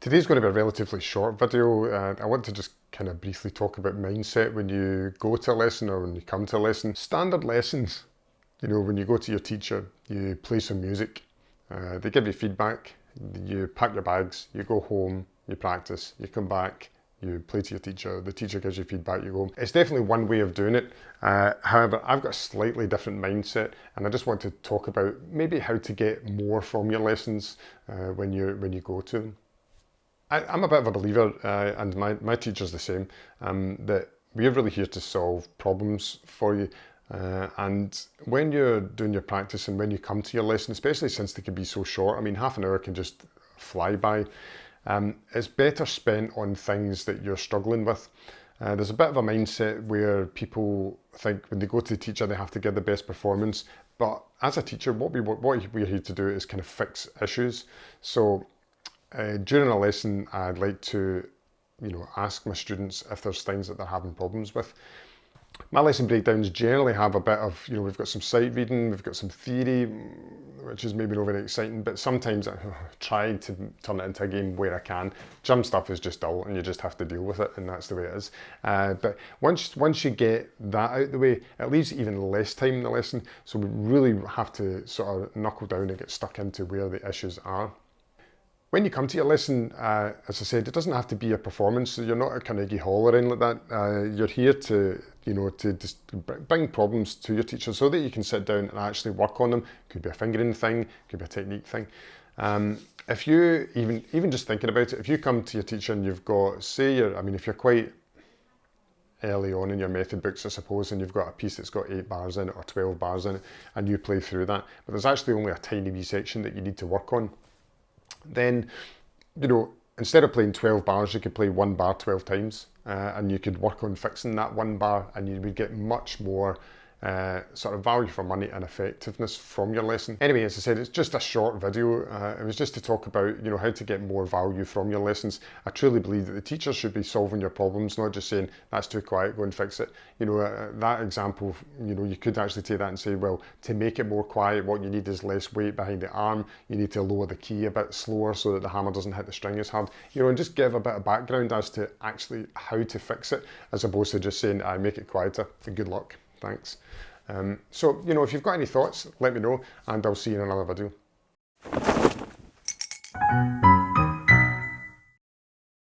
Today's going to be a relatively short video. I want to just kind of briefly talk about mindset when you go to a lesson or when you come to a lesson. Standard lessons, when you go to your teacher, you play some music, they give you feedback, you pack your bags, you go home, you practice, you come back, you play to your teacher, the teacher gives you feedback, you go. It's definitely one way of doing it. However, I've got a slightly different mindset, and I just want to talk about maybe how to get more from your lessons when you go to them. I'm a bit of a believer, and my teacher's the same, that we're really here to solve problems for you. And when you're doing your practice and when you come to your lesson, especially since they can be so short, I mean, half an hour can just fly by, it's better spent on things that you're struggling with. There's a bit of a mindset where people think when they go to the teacher, they have to give the best performance. But as a teacher, what we're here to do is kind of fix issues. So during a lesson, I'd like to, ask my students if there's things that they're having problems with. My lesson breakdowns generally have a bit of, we've got some sight reading, we've got some theory, which is maybe not very exciting, but sometimes I try to turn it into a game where I can. Some stuff is just dull and you just have to deal with it, and that's the way it is. But once you get that out of the way, it leaves even less time in the lesson, so we really have to sort of knuckle down and get stuck into where the issues are. When you come to your lesson, as I said, it doesn't have to be a performance. So you're not at Carnegie Hall or anything like that. You're here to, to just bring problems to your teacher so that you can sit down and actually work on them. Could be a fingering thing, could be a technique thing. If you, even just thinking about it, if you come to your teacher and you've got, if you're quite early on in your method books, I suppose, and you've got a piece that's got 8 bars in it or 12 bars in it, and you play through that, but there's actually only a tiny wee section that you need to work on. Then, instead of playing 12 bars, you could play 1 bar 12 times, and you could work on fixing that 1 bar, and you would get much more sort of value for money and effectiveness from your lesson. Anyway, as I said, it's just a short video. It was just to talk about, how to get more value from your lessons. I truly believe that the teacher should be solving your problems, not just saying, that's too quiet, go and fix it. That example, you could actually take that and say, well, to make it more quiet, what you need is less weight behind the arm. You need to lower the key a bit slower so that the hammer doesn't hit the string as hard. And just give a bit of background as to actually how to fix it, as opposed to just saying, I make it quieter, and good luck. Thanks. So, if you've got any thoughts, let me know, and I'll see you in another video.